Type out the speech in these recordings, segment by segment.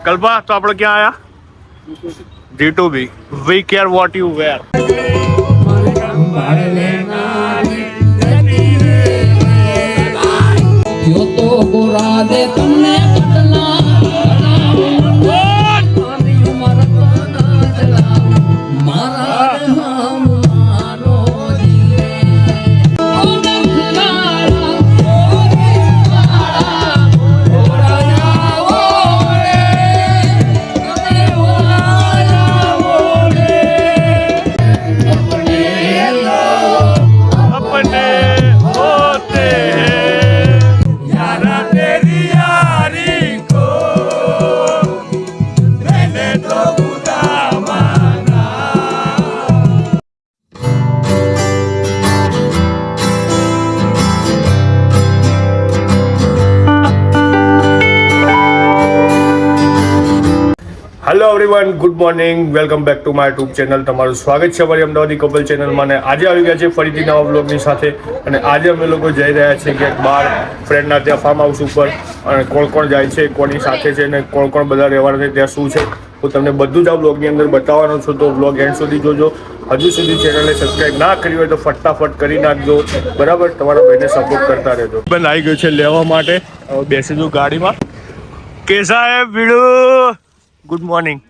कल्पा तो आप लोग क्या आया G2B we care what you wear यो तो बुरा दे तुमने बदला मारा हम मारो अपने होते यारा तेरी यारी को मैंने तो खुदा माना hello everyone good morning welcome back to my YouTube channel તમારું સ્વાગત છે અમારી અમદાવાદી કપલ ચેનલમાં અને આજે આવી ગયા છે ફરીથી નવા બ્લોગની સાથે અને આજે અમે લોકો જઈ રહ્યા છીએ ક્યાંક બહાર ફ્રેન્ડના ત્યાં ફાર્મ હાઉસ ઉપર અને કોણ કોણ જાય છે કોની સાથે છે અને કોણ કોણ બધા રહેવાના છે ત્યાં શું છે હું તમને બધું જ આ બ્લોગની અંદર બતાવવાનો છું તો બ્લોગ એન્ડ સુધી જોજો હજુ સુધી ચેનલને સબસ્ક્રાઈબ ના કરી હોય તો ફટાફટ કરી નાખજો બરાબર તમારા ભાઈને સપોર્ટ કરતા રહેજો બંધ આવી ગયો છે લેવા માટે હવે બેસી જાઉં ગાડીમાં કેસા હે ભીડુ ગુડ મોર્નિંગ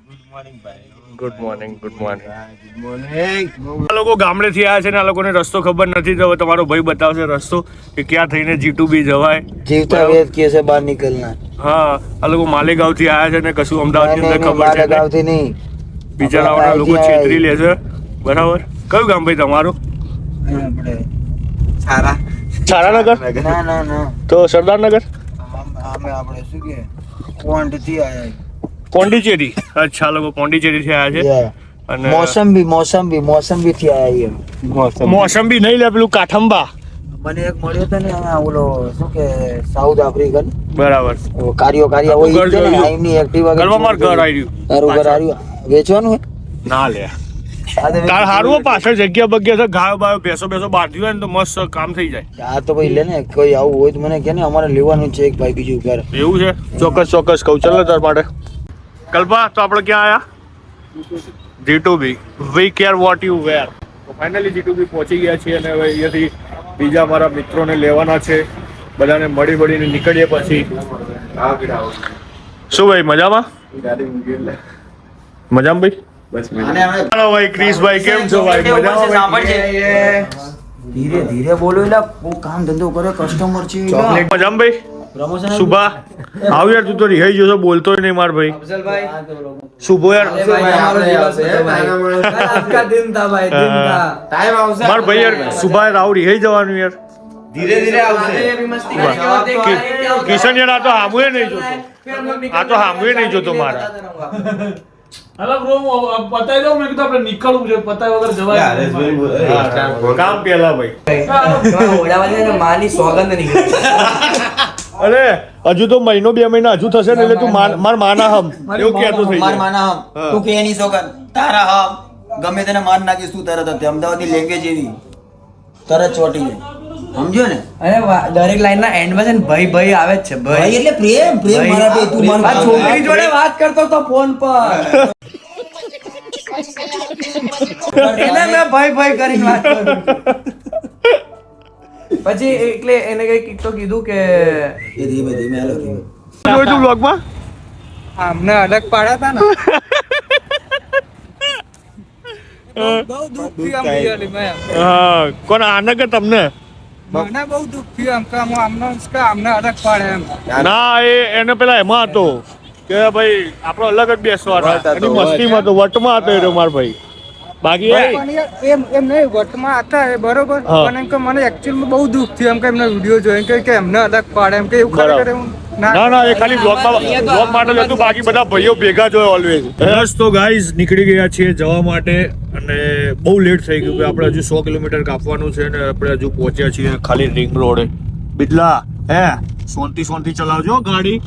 ગુડ મોર્નિંગ આ લોકો ગામડેથી આવ્યા છે ને આ લોકોને રસ્તો ખબર નથી તો હવે તમારો ભાઈ બતાવશે રસ્તો કે ક્યાં થઈને G2B જવાય जीवता वेद कैसे बाहर निकलना હા આ લોકો માલેગાંવ થી આવ્યા છે ને કશું અમદાવાદની અંદર ખબર છે गाँव थी नहीं બિચારાઓના લોકો છેતરી લે છે બરાબર કયું ગામ ભાઈ તમારું सारा છારાનગર ना ना ना તો સરદારનગર हमें આપણે શું કે ક્વોન્ટ થી આયા પોંડિચેરી અચ્છા આ લોકો પોંડિચેરી થી આવ્યા છે અને મોસંબી થી આયા મોસંબી નહીં લે પેલું કાઠંબા મને એક મળ્યો તો ને અહીંયા ઓલો શું કે સાઉથ આફ્રિકન બરાબર કાર્યો હોય ઘર છે ને જોયું. આઈની એક્ટિવા કરવા માર ઘર આવી તારું ઘર આવ્યું વેચવાનું હે ના લે તાર હારું પાછળ જગ્યા બગ્યા છે ગાયો બાયો બેસો બાંધ્યું હોય ને તો મસ્ત કામ થઈ જાય આ તો ભાઈ લે ને કોઈ આવું હોય તો મને કે ને અમારે લેવાનું છે એક ભાઈ બીજું ઘર એવું છે ચોક્કસ કહું ચાલો તાર માટે કલ્પા તો આપણે ક્યાં આયા G2B we care what you wear તો ફાઇનલી G2B પહોંચી ગયા છીએ અને હવે અહીંયાથી બીજા મારા મિત્રોને લેવાના છે બધાને મળીને નીકળીએ પછી શું ભાઈ મજામાં ભાઈ હાલો ભાઈ ક્રિશભાઈ કેમ છો ભાઈ મજામાં ભાઈ? ધીરે ધીરે બોલો એટલે બહુ કામ ધંધો કરે કસ્ટમર છે મજામાં ભાઈ પ્રમોશન શુભા આવ યાર તું તો રિહાઈ ગયો છો બોલતો નહીં માર ભાઈ શુભો યાર માર ભાઈ યાર શુભા યાર આવ રિહાઈ જવાનું યાર ધીરે ધીરે આવશે કિશન યાર આ તો હામુએ નહીં જોતો મારા અલગ રૂમ પતાવી દઉં મેં કીધું આપણે નીકળવું છે પતાવી વગર જવાય કામ પેલા ભાઈ માની સોગંદ નીકળી અરે હજુ તો મહિનો 2 મહિના હજુ થશે ને એટલે તું માર માના હમ એવું કહેતો થઈ માર જાય માના હમ તું કે એની સોગન તારા હમ ગમે તેને માર નાખીશ તું તરત જ અમદાવાદની લેંગ્વેજ એવી તરત ચોટી જાય સમજો ને અરે દરેક લાઈન ના એન્ડ માં છે ને ભાઈ ભાઈ આવે જ છે ભાઈ એટલે પ્રેમ મારા બે તું માર આ છોકરી જોડે વાત કરતો તો ફોન પર એને મેં ભાઈ ભાઈ કરીને વાત કરું પછી એટલે એને કઈ તો કીધું કે એ ધીમે ધીમે હાલો ધીમે જોઈ તું બ્લોગમાં અમને અલગ પાડ્યા હતા ને બહુ દુઃખ થયું આમ રિયલી મેં હા કોણ આને કે તમને મને બહુ દુઃખ થયું આમ કે અમને અલગ પાડે એમ ના એને પેલા એમાં હતો કે ભાઈ આપણો અલગ જ બેસવાના એની મસ્તીમાં તો વટમાં હતો એ માર ભાઈ બાકી એમ નહીં વટમાં હતા એ બરોબર હા. પણ એમ કે મને એકચ્યુઅલી બહુ દુઃખ થયું એમ કે એમના વિડીયો જોઈને કે એમને અલગ પાડે એમ કે એવું બરાબર. ખરેખર એવું ના એ ખાલી બ્લોગ માટે જ હતું બાકી બધા ભાઈઓ ભેગા જ હોય ઓલવેઝ બસ તો ગાઈઝ નીકળી ગયા છીએ જવા માટે અને બહુ લેટ થઈ ગયું આપણે હજુ 100 કિલોમીટર કાપવાનું છે ને આપણે હજુ પહોંચ્યા છીએ ખાલી રિંગ રોડે બિદલા હે શાંતિ ચલાવજો ગાડી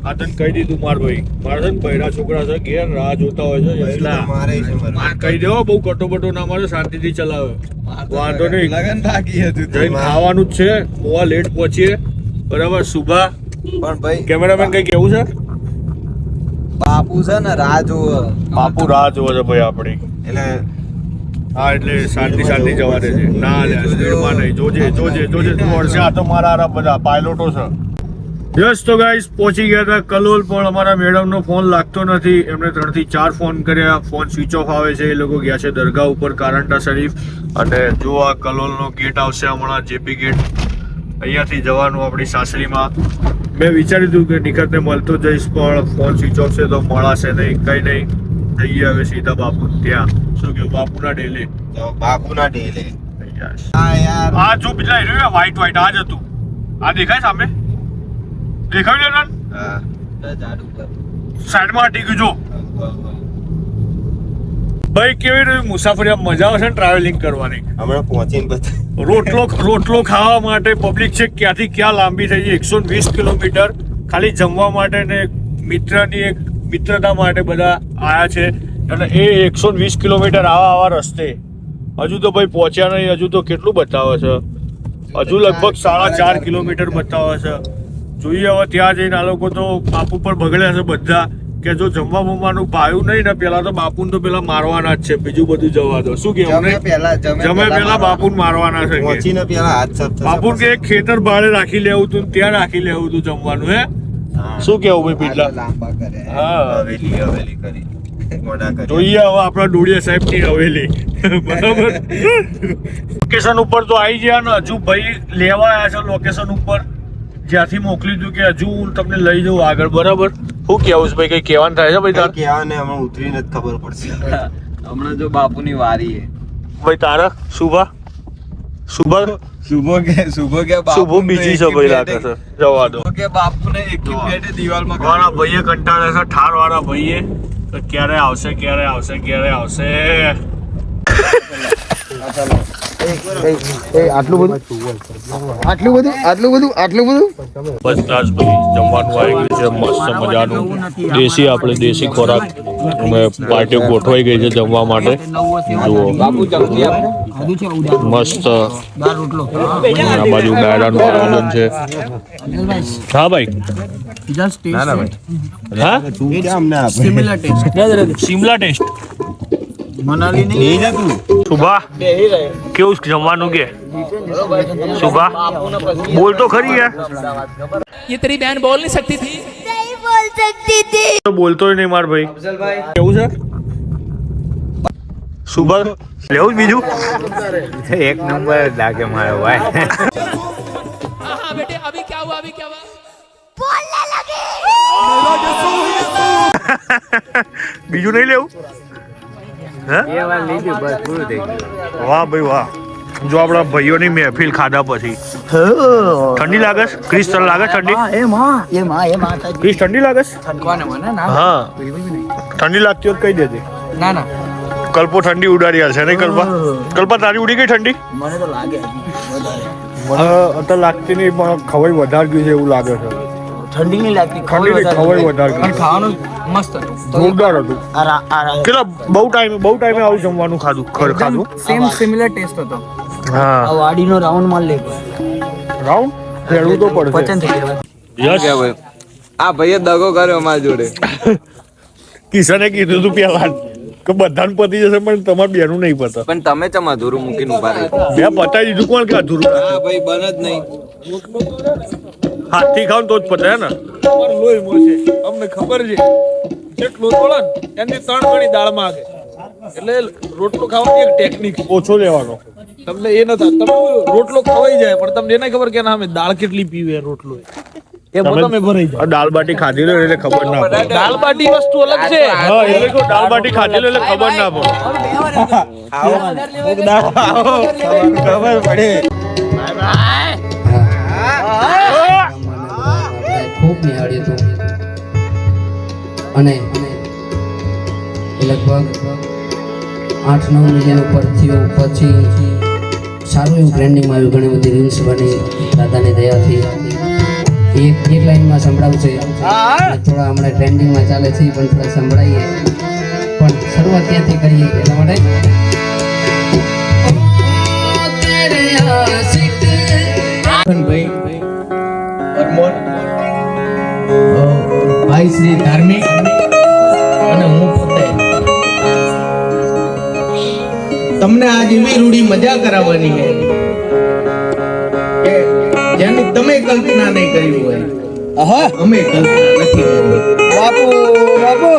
આ તને કહી દીધું માર ભાઈ મારા છે ને બૈરા છોકરા છે ઘેર રાહ જોતા હોય છે એટલા માર કહી દેવો બહુ કટોબટો ના મારે શાંતિથી ચલાવે વાંધો નહીં લગન બાકી હતું જઈને ખાવાનું જ છે બહુ લેટ પહોંચીએ બરાબર સુભા પણ ભાઈ કેમેરામેન કઈ કેવું છે બાપુ છે ને રાહ જોવે. બાપુ રાહ જોવે છે ભાઈ આપણી. એટલે હા એટલે શાંતિ જવા દે છે. ના લે સ્પીડમાં નહીં. જોજે દોડશે. આ તો મારા બધા પાયલોટો છે. યસ તો ગાઈસ પહોંચી ગયા હતા કલોલ, પણ અમારા મેડમનો ફોન લાગતો નથી. એમને 3 થી 4 ફોન કર્યા, ફોન સ્વિચ ઓફ આવે છે. એ લોકો ગયા છે દરગાહ ઉપર કારંટા શરીફ. અને જો આ કલોલનો ગેટ આવશે હમણાં, જેપી ગેટ. અહીંયાથી જવાનું આપણી સાસરીમાં. મેં વિચાર્યું હતું કે નિખતને મળતો જઈશ, પણ ફોન સ્વિચ ઓફ છે તો મળાશે નહીં. કંઈ નહીં, જઈએ હવે સીધા બાપુ ત્યાં. શું કહ્યું? બાપુના ડેલે. બાપુના ડેલે. હા યાર, આ જો પેલા હીરો વ્હાઈટ આ જ હતું. આ દેખાય સામે? દેખાયું ને? હા. સાઈડમાં હટી ગયું જો. ભાઈ કેવી રીતે મુસાફરી, આમ મજા આવે છે ને ટ્રાવેલિંગ કરવાની. હમણાં પહોંચીને બધા રોટલો ખાવા માટે પબ્લિક છે ક્યાંથી ક્યાં લાંબી થઈ છે. 120 કિલોમીટર ખાલી જમવા માટે ને મિત્રતા માટે બધા આયા છે. એટલે એ 120 કિલોમીટર આવા રસ્તે હજુ તો ભાઈ પહોંચ્યા નહીં. હજુ તો કેટલું બતાવે છે? હજુ લગભગ 4.5 કિલોમીટર બતાવે છે. જોઈએ હવે ત્યાં જઈને. આ લોકો તો બાપુ પર બગડ્યા છે બધા, કે જો જમવાનું ભાવ્યું નહીં ને પેલા તો બાપુને તો પેલા મારવાના જ છે. બીજું બધું જવા દો. શું કેવું? જમે પેલા બાપુને મારવાના છે. પહોંચીને પેલા હાથ સાફ બાપુ કે એક ખેતર ભાડે રાખી લેવું તું, ત્યાં રાખી લેવું તું જમવાનું. હે શું કેવું ભાઈ પીટલા? લાંબા કરે. હા હવેલી કરી મોઢા કરી. જોઈએ હવે આપણા ડોડિયા સાહેબ ની હવેલી. બરાબર. લોકેશન ઉપર તો આવી ગયા ને, હજુ ભાઈ લેવા આવ્યા છે લોકેશન ઉપર જ્યાંથી મોકલ્યું હતું, કે હજુ હું તમને લઈ જાઉં આગળ. બરાબર. શું કેવું છે ભાઈ? કઈ કહેવાનું થાય છે ભાઈ તાર? કહેવાને હમણાં ઉતરીને જ ખબર પડશે. હમણાં જો બાપુની વારી હે. ભાઈ તારા શુભા શુભો કે શુભો બીજી છે ભાઈ લાગે છે. જવા દો. કે બાપુને એક પ્લેટે દિવાલમાં વાળા ભાઈએ કંટાળે છે, ઠાર વાળા ભાઈએ. તો ક્યારે આવશે? બસ તાજ ભાઈ જમવાનું આવી ગયું છે મસ્ત મજાનું દેશી, આપણે દેશી ખોરાક. અમે પાર્ટીઓ ગોઠવાઈ ગઈ છે જમવા માટે. જુઓ મસ્ત. આ બાજુ ગાયરાનું આયોજન છે. હા ભાઈ. હા શિમલા ટેસ્ટ મનાલી નહીં જતું. સુભા કેવું જમવાનું કે? સુભા બોલ તો ખરી યાર. ये तेरी बहन बोल नहीं सकती थी. नहीं बोल सकती थी. તો બોલતો નહીં માર ભાઈ. કેવું છે સુભા? લેવું જ બીજું? એક નંબર લાગે મારો ભાઈ. हाँ बेटे अभी क्या हुआ? बोलने लगी. બીજું નહીં લેવું? હે? વાહ ભાઈ વાહ. જો આપણા ભાઈઓની મહેફિલ ખાધા પછી ઠંડી લાગે છે? ક્રિસ તને લાગે ઠંડી? ક્રિસ ઠંડી લાગે છે? હા ઠંડી લાગતી હોય કહી દેજે. ના કલ્પો ઠંડી ઉડાડી હશે નહીં કલ્પા? કલ્પા તારી ઉડી ગઈ ઠંડી? મને તો લાગે અત્યારે લાગતી નહીં, પણ ખવાઈ વધારે ગયું છે એવું લાગે છે. ઠંડી નહીં લાગતી. ઠંડી નહીં, ખવાઈ વધારે ગયું. ખાવાનું મસ્ત હતું. જોરદાર હતું. કેટલા બહુ ટાઈમે આવું જમવાનું ખાધું. સિમિલર ટેસ્ટ હતો. હા વાડીનો રાઉન્ડ માર લે. રાઉન્ડ ખેડવું તો પડશે. પચન થઈ ગયા. યસ. આ ભાઈએ દગો કર્યો અમારી જોડે. કિશને કીધું તું પેલા કે બધાને પતી જશે, પણ તમારે બેનું નહીં પતા. પણ તમે ચમ અધૂરું મૂકીને ઉભા રહી? બે પતાવી દીધું. કોણ કે અધૂરું? હા ભાઈ બન જ નહીં. હાથથી ખાવ તો જ પતાય ને. લોહી મળશે અમને ખબર છે. જેટલું તોડે ને એની 3 ગણી દાળમાં આવે. એટલે રોટલો ખાવાની એક ટેકનિક ઓછો લેવાનો. તમને એ નથી. તમે રોટલો ખવાઈ જાય પણ તમને એ નહીં ખબર કે ના અમે દાળ કેટલી પીવે રોટલો એ તમે ભરાઈ જાય. દાળ બાટી ખાધી લો એટલે ખબર ના પડે. દાળ બાટી વસ્તુ અલગ છે. હા એટલે કહું દાળ બાટી ખાધી લો એટલે ખબર ના પડે. ખબર પડે. ખૂબ નિહાળ્યું હતું અને લગભગ 8-9 મિલિયન ઉપર થયું. પછી સારું એવું ટ્રેન્ડિંગમાં આવ્યું. ઘણી બધી રીલ્સ બની દાદાની દયાથી. એક લાઈનમાં સંભળાવું છે, થોડા હમણાં ટ્રેન્ડિંગમાં ચાલે છે પણ થોડા સંભળાઈએ. પણ શરૂઆત ક્યાંથી કરીએ એટલા માટે ભાઈ શ્રી ધાર્મિક આજ એવી રૂડી મજા કરાવવાની છે કે જેની તમે કલ્પના નહીં કરી હોય, અમે કલ્પના નથી કરી. બાપુ બાપુ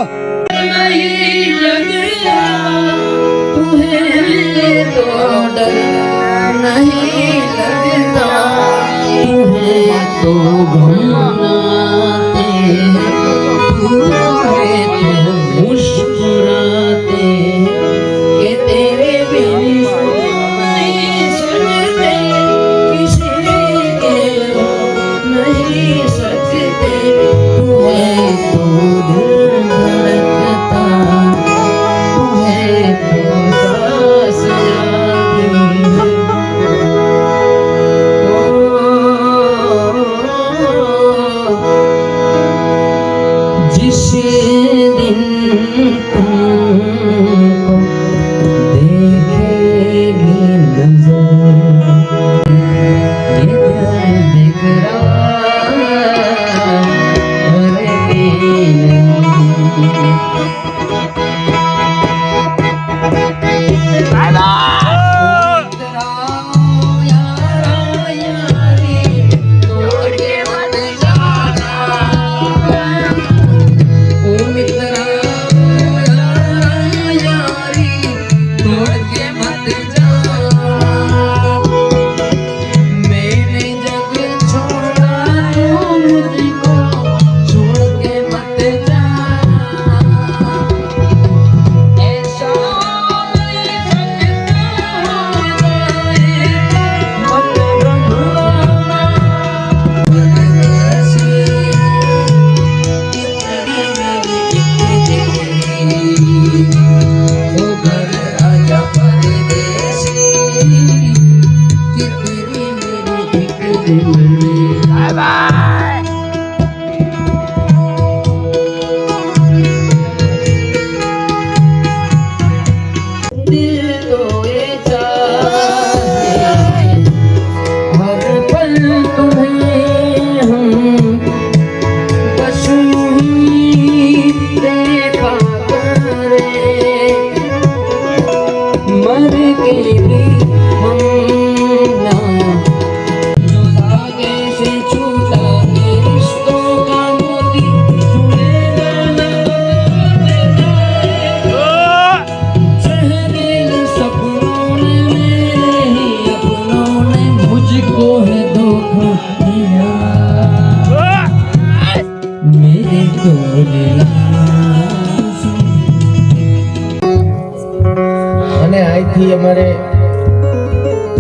અને અહીંથી અમારે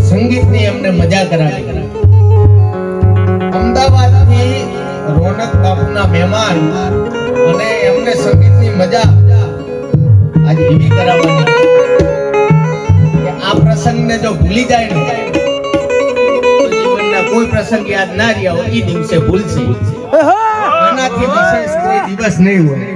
સંગીતની અમને મજા કરાવી. અમદાવાદથી રોનક બાપુના મહેમાન અને એમને સંગીતની મજા આજ એવી કરાવવાની કે આ પ્રસંગને જો ભૂલી જાય ને તો જીવનના કોઈ પ્રસંગ યાદ ના રહ્યા હોય એ દિવસે ભૂલશે. આનાથી વિશેષ કોઈ દિવસ નહીં હોય.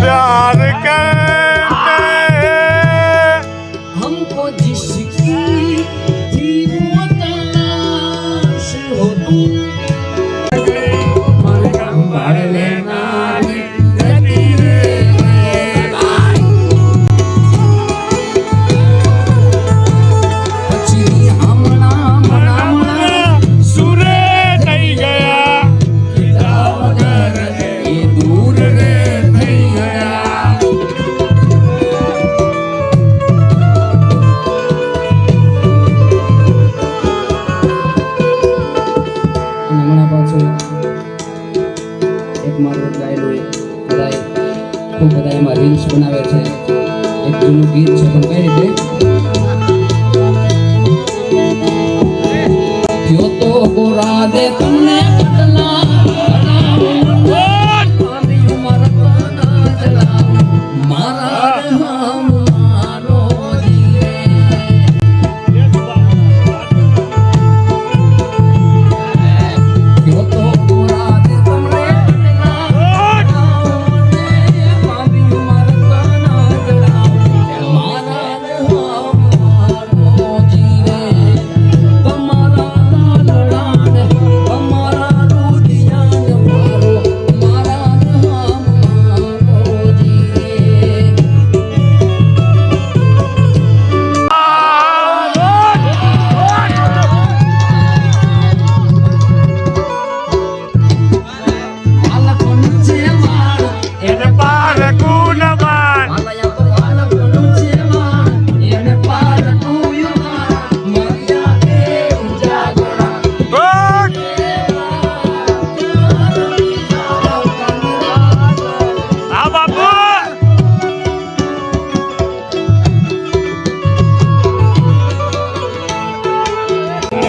प्यार करते हमको जिसकी थी वो तलाश हो तुम भर लेना પછી હમણાં સુરે થઈ ગયા એ દૂર રે થઈ ગયા. હમણાં પાછું એક મારું ગાયેલું બધાય ખૂબ બધા એમાં રીલ્સ બનાવે છે. એક જૂનું ગીત છે પણ કઈ રીતે yo to gora de tumne patla yo to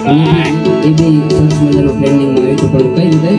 એ બી સરસ મજાનું ટ્રેન્ડિંગમાં આવ્યું હતું. પણ કઈ રીતે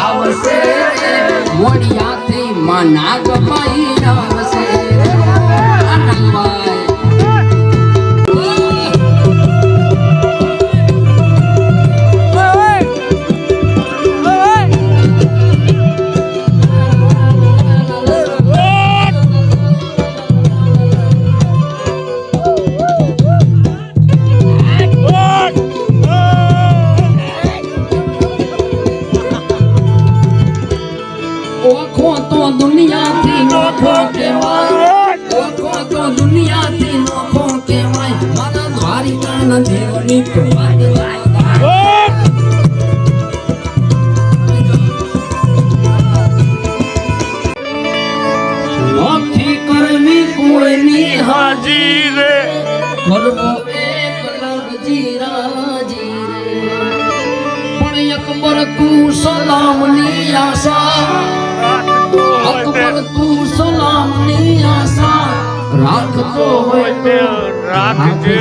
આવશે મોડિયાથી માં નાગભાઈ આવશે નાગભાઈ ઓખો તો દુનિયાથી નોખો કહેવાય, ઓખો તો દુનિયાથી નોખો કહેવાય, મારા દ્વારિકાના દેવની નોખી કરવી કોઈની હાજી રે, કરવો એક લગજી રાજી રે, પણ અકબર તું સલામની આશા, અકબર તું સલામની આશા રાખતો હોય તો રાખજે.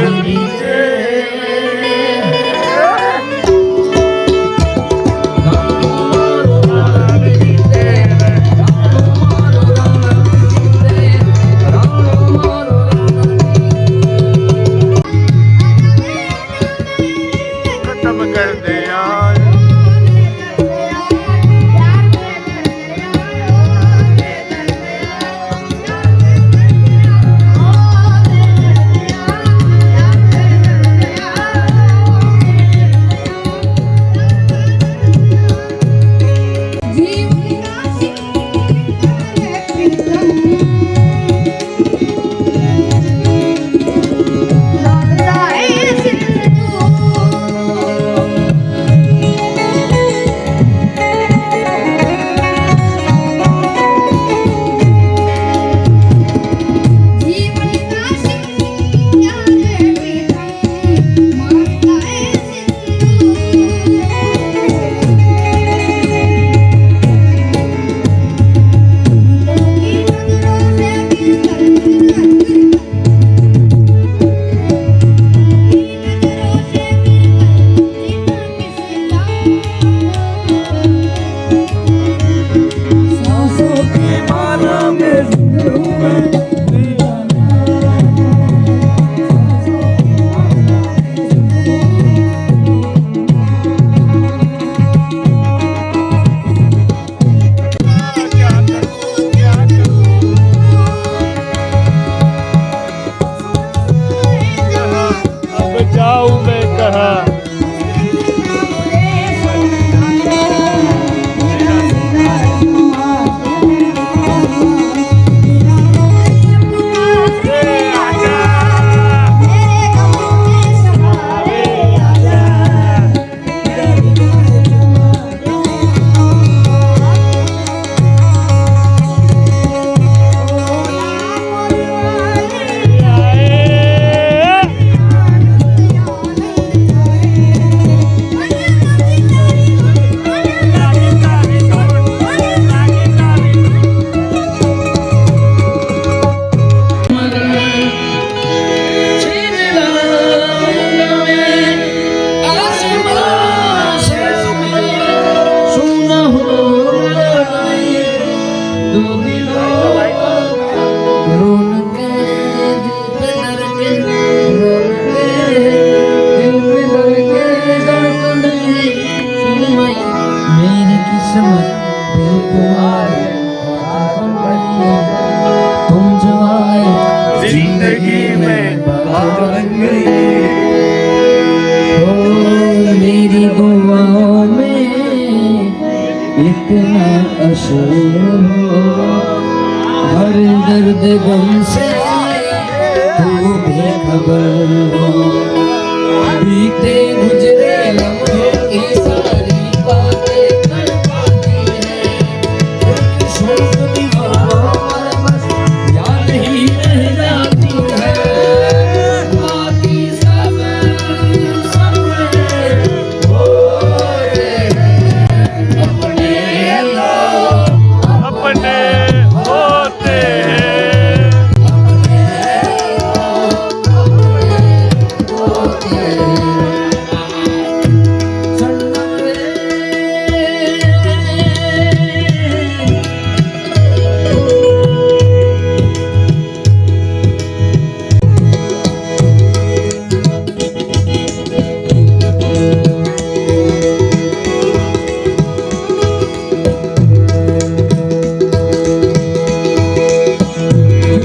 ओ मेरी दुआओं में इतना असर हो, हर दर्द गम से तू बेखबर हो, बीते गुजरे लम्हों की सारी बातें कर पाती है, उनकी सोच दीवारों पर बस याद ही रह जाती है, बाकी सब होते हैं अपने अपने होते हैं।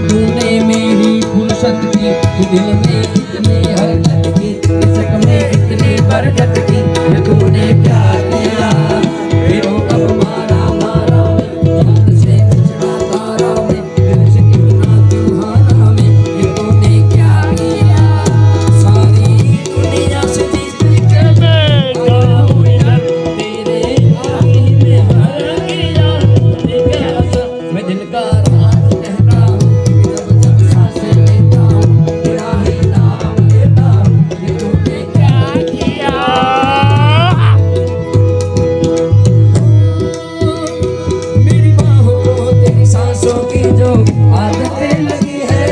तूने मेरी फुर्सत की, दिल में इतनी हरकत की, इश्क में इतनी बरकत की, ये तूने क्या किया, फिर कब मारा मारा जान से बिछड़ा तारा में, दिल से कितना तुम्हारा में, ये तूने क्या किया, सारी दुनिया से जीत के आया हूँ इधर, तेरे आगे में हर गया, तूने क्या असर, मैं दिल का राज कहता हूँ, जब जब सांसें लेता हूँ, तेरा ही नाम लेता हूँ, ये तूने क्या किया। मेरी बाहों को तेरी सांसों की जो आदतें लगी है,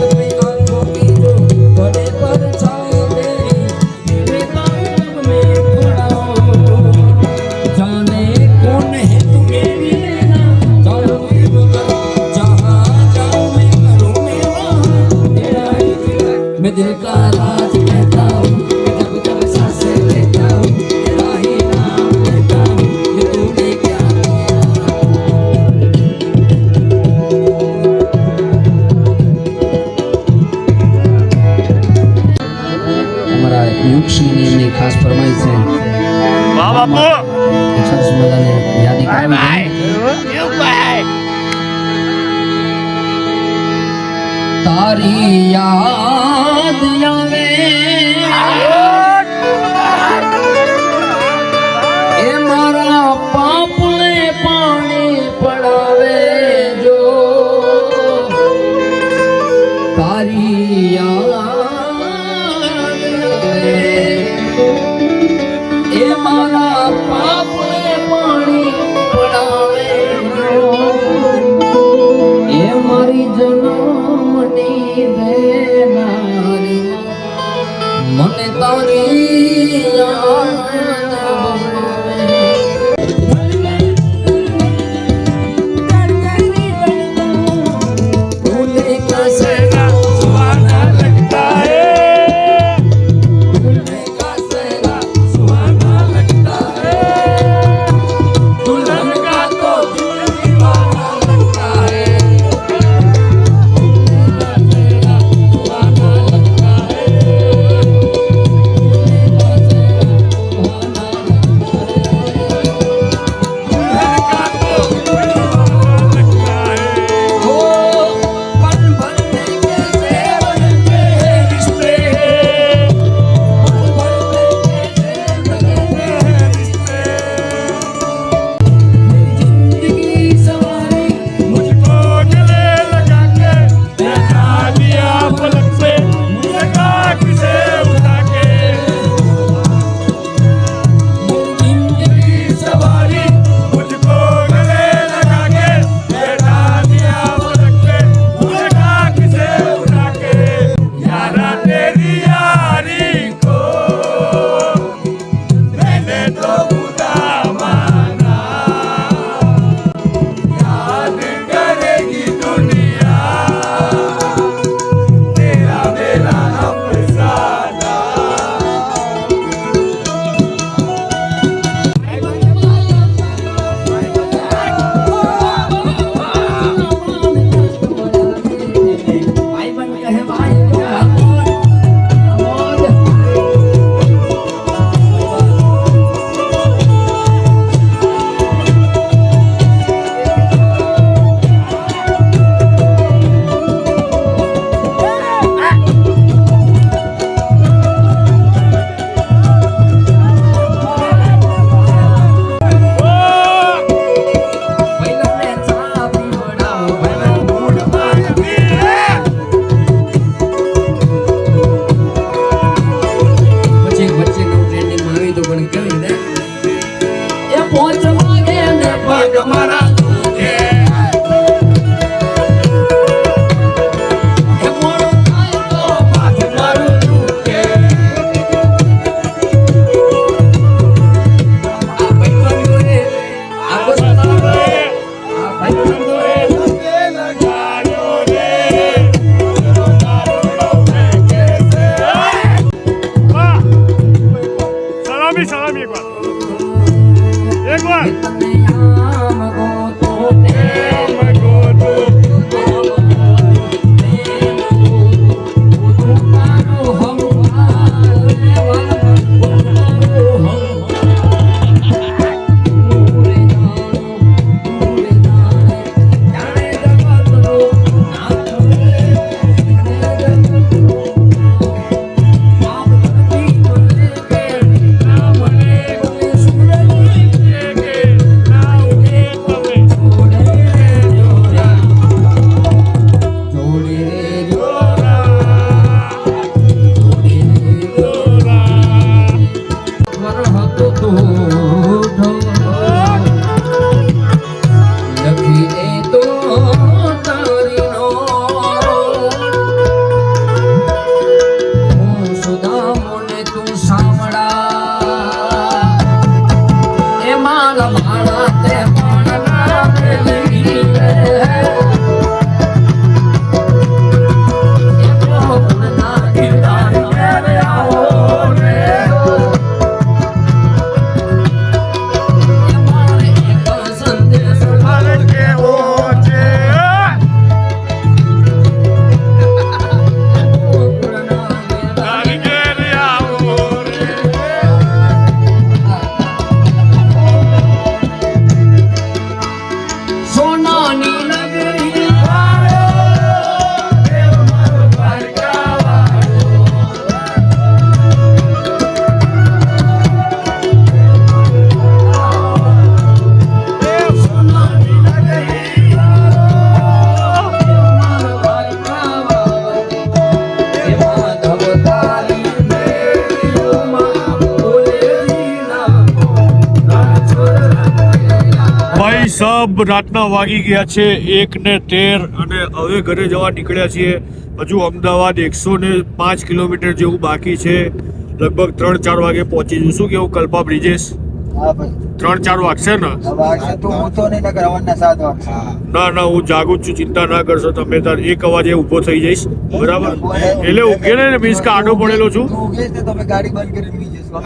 अपनी आंखों की जो बड़े परछाई तेरी, मेरे कांटों में खड़ा हो, जाने कौन है तू मेरी नैना, जाऊं मैं जहाँ जाऊं मैं करूं मैं वहाँ तेरा ही दिल, मैं दिल का राज कहता हूँ, जब जब सांसें लेता हूँ, तेरा ही नाम लेता हूँ, ये तूने क्या किया। અમારા યુગસિંહની એમની ખાસ ફરમાઈશ છે, વાહ બાપુ, સરસ મજાને યાદી કરાવી દઉં. તારી યાદ આવે એ મારા પાપને પાણી પડાવે, જો તારી યાદ આવે એ મારા પાપને પાણી પડાવે, જો એ મારી જન્મની દેનારી, મને તારી નામ ગોતો પ્રેમ ગોતો લખી દે તો તારી નો હું સુદામોને તું સાંભળા એ મારા માળા તે માળા પેલી એ ભગવાનના દીદાર કરે આવો રે સોનાની નગરી ભાઈ સબ રાતના વાગી ગયા છે 1:13 અને હવે ઘરે જવા નીકળ્યા છીએ. હજુ અમદાવાદ 105 કિલોમીટર જેવું બાકી છે. લગભગ 3-4 વાગે પહોંચીશું. શું કેવું કલ્પા બ્રિજેશ? હા ભાઈ 3-4 વાગશે ને? હવે આગળ તું ઊંચો નહીં નકર હવારના 7 વાગશે. ના હું જાગું જ છું, ચિંતા ના કરશો તમે. તાર 1 વાગે ઊભો થઈ જઈશ, બરાબર? એટલે ઉગે ને મીન્સ કે આડો પડેલો છું. તું ઉગે છે તો અમે ગાડી બંધ કરીને બી જઈશું.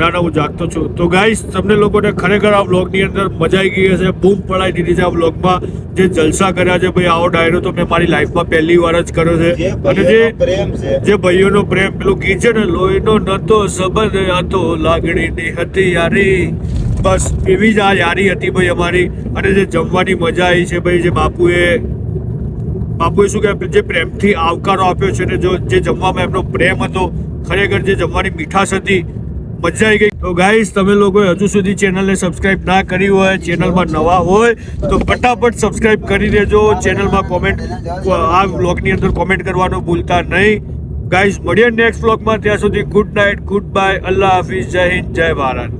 ના હું જાગતો છું. તો ગાઈસ, તમને લોકોને ખરેખર આ વ્લોગની અંદર મજા આવી ગઈ હશે. બૂમ પડાઈ દીધી છે આ વ્લોગમાં. જે જલસા કર્યા છે ભાઈ, આવો ડાયરો તો મેં મારી લાઈફમાં પહેલી વાર જ કર્યો છે. અને જે ભાઈઓનો પ્રેમ, પેલું ગીત છે ને, લોહીનો નતો સંબંધ આ તો લાગણીની હતી યારી. બસ એવી જ આ યારી હતી ભાઈ અમારી. અને જે જમવાની મજા આવી છે ભાઈ, જે બાપુએ શું કહે, જે પ્રેમથી આવકારો આપ્યો છે ને, જે જમવામાં એમનો પ્રેમ હતો, ખરેખર જે જમવાની મીઠાશ હતી, મજા આવી ગઈ. તો ગાઈસ, તમે લોકોએ હજુ સુધી ચેનલને સબસ્ક્રાઇબ ના કરી હોય, ચેનલમાં નવા હોય તો ફટાફટ સબસ્ક્રાઇબ કરી દેજો. ચેનલમાં કોમેન્ટ, આ વ્લોગની અંદર કોમેન્ટ કરવાનું ભૂલતા નહીં. ગાઈસ, મળીએ નેક્સ્ટ વ્લોગમાં. ત્યાં સુધી ગુડ નાઇટ, ગુડ બાય, અલ્લાહ હાફિઝ, જય હિન્દ, જય ભારત.